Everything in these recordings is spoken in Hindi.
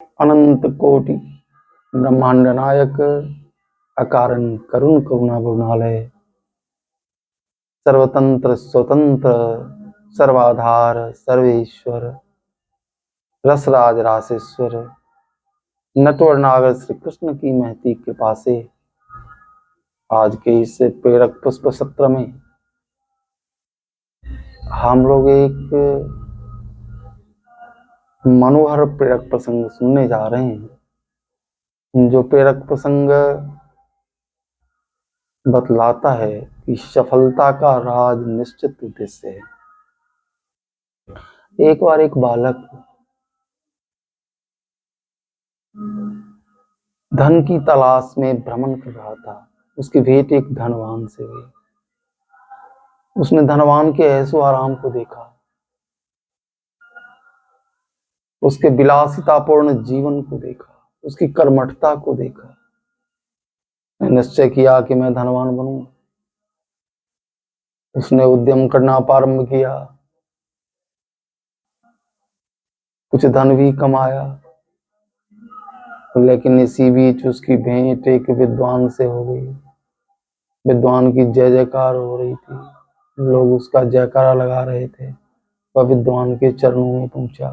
अनंत कोटि ब्रह्मांड नायक अकारण करुण करुणा गुणालय सर्वतंत्र स्वतंत्र सर्वाधार सर्वेश्वर रसराज रासेश्वर नटवर नागर श्री कृष्ण की महती कृपा से आज के इस प्रेरक पुष्प सत्र में हम लोग एक मनोहर प्रेरक प्रसंग सुनने जा रहे हैं, जो प्रेरक प्रसंग बतलाता है कि सफलता का राज निश्चित उद्देश्य है। एक बार एक बालक धन की तलाश में भ्रमण कर रहा था। उसकी भेंट एक धनवान से हुई। उसने धनवान के ऐशो आराम को देखा, उसके विलासितापूर्ण जीवन को देखा, उसकी कर्मठता को देखा। निश्चय किया कि मैं धनवान बनूंगा। उसने उद्यम करना प्रारंभ किया, कुछ धन भी कमाया, लेकिन इसी बीच उसकी भेंट एक विद्वान से हो गई। विद्वान की जय जयकार हो रही थी, लोग उसका जयकारा लगा रहे थे। वह विद्वान के चरणों में पहुंचा,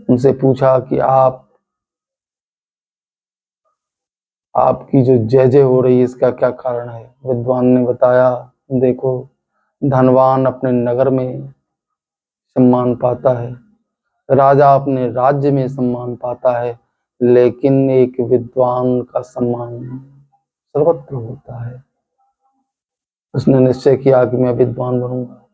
उनसे पूछा कि आपकी जो जय जय हो रही है इसका क्या कारण है। विद्वान ने बताया, देखो, धनवान अपने नगर में सम्मान पाता है, राजा अपने राज्य में सम्मान पाता है, लेकिन एक विद्वान का सम्मान सर्वत्र होता है। उसने निश्चय किया कि मैं विद्वान बनूंगा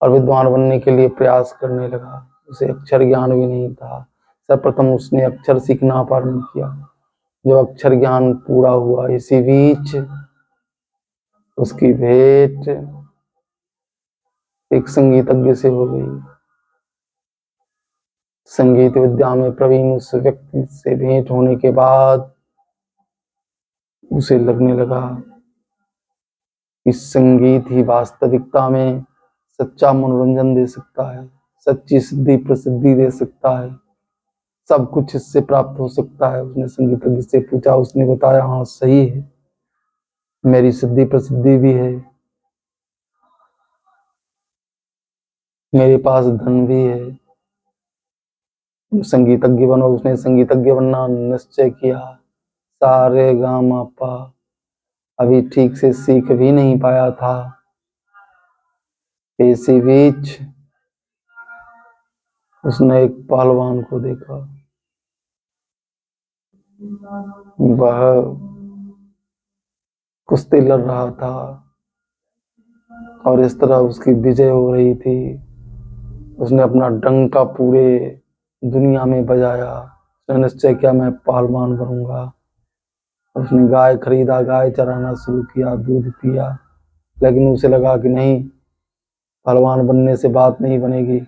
और विद्वान बनने के लिए प्रयास करने लगा। उसे अक्षर ज्ञान भी नहीं था। सर्वप्रथम उसने अक्षर सीखना प्रारंभ किया। जो अक्षर ज्ञान पूरा हुआ, इसी बीच उसकी भेंट एक संगीतज्ञ से हो गई। संगीत विद्या में प्रवीण उस व्यक्ति से भेंट होने के बाद उसे लगने लगा कि संगीत ही वास्तविकता में सच्चा मनोरंजन दे सकता है, सच्ची सिद्धि प्रसिद्धि दे सकता है, सब कुछ इससे प्राप्त हो सकता है। उसने संगीतज्ञ से पूछा, उसने बताया, हाँ सही है, मेरी सिद्धि प्रसिद्धि भी है, मेरे पास धन भी है, संगीतज्ञ बनो। उसने संगीतज्ञ बनना निश्चय किया। सारे गामा पा अभी ठीक से सीख भी नहीं पाया था। इसी बीच उसने एक पहलवान को देखा। वह कुश्ती लड़ रहा था और इस तरह उसकी विजय हो रही थी। उसने अपना डंका पूरे दुनिया में बजाया। उसने निश्चय किया, मैं पहलवान बनूंगा। उसने गाय खरीदा, गाय चराना शुरू किया, दूध पिया, लेकिन उसे लगा कि नहीं, पहलवान बनने से बात नहीं बनेगी।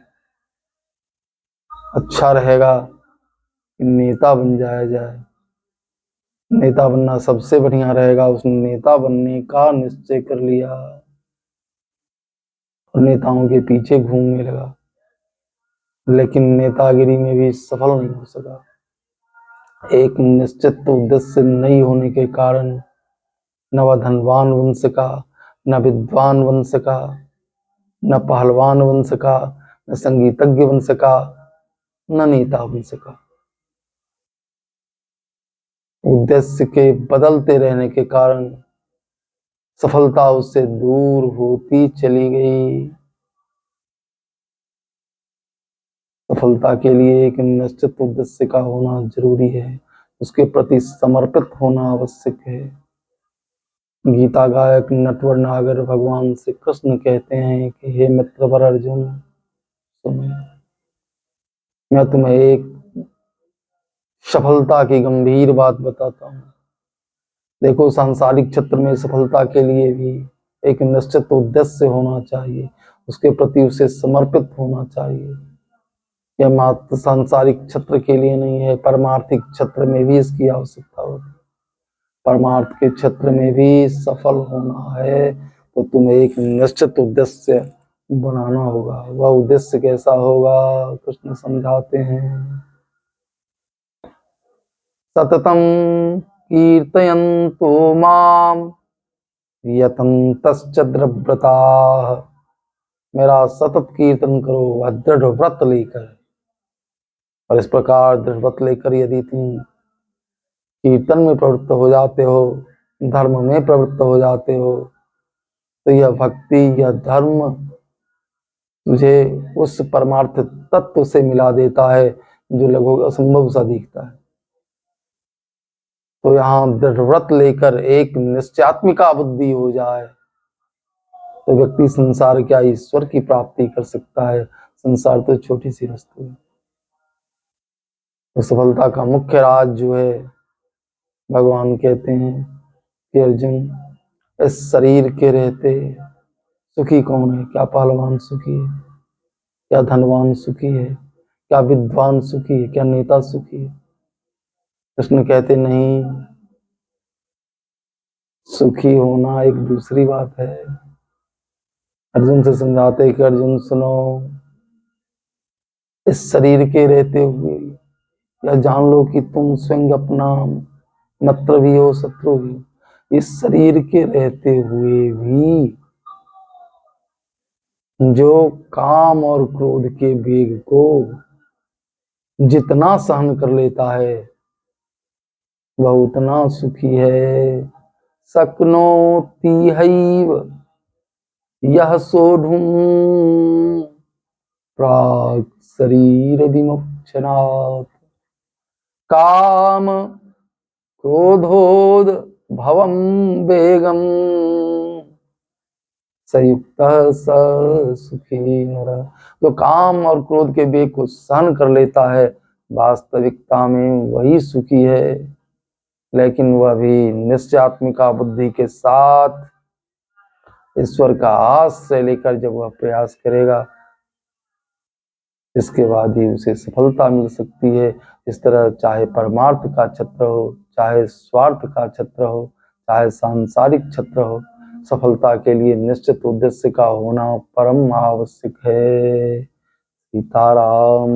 अच्छा रहेगा कि नेता बन जाया जाए, नेता बनना सबसे बढ़िया रहेगा। उसने नेता बनने का निश्चय कर लिया और नेताओं के पीछे घूमने लगा, लेकिन नेतागिरी में भी सफल नहीं हो सका। एक निश्चित उद्देश्य नहीं होने के कारण न वह धनवान बन सका, न विद्वान बन सका, न पहलवान बन सका, न संगीतज्ञ बन सका, न नेता बन सका। उद्देश्य के बदलते रहने के कारण सफलता उससे दूर होती चली गई। सफलता के लिए एक निश्चित उद्देश्य का होना जरूरी है, उसके प्रति समर्पित होना आवश्यक है। गीता गायक नटवर नागर भगवान श्री कृष्ण कहते हैं कि हे मित्रवर अर्जुन, सुनो, मैं तुम्हें एक सफलता की गंभीर बात बताता हूँ। देखो, सांसारिक क्षेत्र में सफलता के लिए भी एक निश्चित उद्देश्य होना चाहिए, उसके प्रति उसे समर्पित होना चाहिए। यह मात्र सांसारिक क्षेत्र के लिए नहीं है, परमार्थिक क्षेत्र में भी इसकी आवश्यकता होती है। परमार्थ के क्षेत्र में भी सफल होना है तो तुम्हें एक निश्चित उद्देश्य बनाना होगा। वह उद्देश्य कैसा होगा, कृष्ण समझाते हैं। सततं कीर्तयन्तो माम यतन्तश्च द्रव्रताः। मेरा सतत कीर्तन करो व दृढ़ व्रत लेकर। और इस प्रकार दृढ़ व्रत लेकर यदि तुम कीर्तन में प्रवृत्त हो जाते हो, धर्म में प्रवृत्त हो जाते हो, तो यह भक्ति, यह धर्म तुझे उस परमार्थ तत्व से मिला देता है जो लगभग असंभव सा दिखता है। तो यहाँ दृढ़ व्रत लेकर एक निश्चयात्मिका बुद्धि हो जाए तो व्यक्ति संसार क्या ईश्वर की प्राप्ति कर सकता है। संसार तो छोटी सी वस्तु है। तो सफलता का मुख्य राज जो है, भगवान कहते हैं कि अर्जुन, इस शरीर के रहते सुखी कौन है? क्या पहलवान सुखी है? क्या धनवान सुखी है? क्या विद्वान सुखी है? क्या नेता सुखी है? कृष्ण कहते नहीं, सुखी होना एक दूसरी बात है। अर्जुन से समझाते कि अर्जुन सुनो, इस शरीर के रहते हुए या जान लो कि तुम स्वयं अपना मित्र भी हो, शत्रु भी। इस शरीर के रहते हुए भी जो काम और क्रोध के वेग को जितना सहन कर लेता है वह उतना सुखी है। शक्नोति हैव यह सोढुम् प्राक् शरीर विमोचनात् काम क्रोधोद भवम वेगम संयुक्त स सुखी नर। जो काम और क्रोध के वेग को सहन कर लेता है वास्तविकता में वही सुखी है। लेकिन वह भी निश्चयात्मिका बुद्धि के साथ ईश्वर का आश्रय लेकर जब वह प्रयास करेगा, इसके बाद ही उसे सफलता मिल सकती है। इस तरह चाहे परमार्थ का छत्र हो, चाहे स्वार्थ का छत्र हो, चाहे सांसारिक छत्र हो, सफलता के लिए निश्चित उद्देश्य का होना परम आवश्यक है। सीताराम।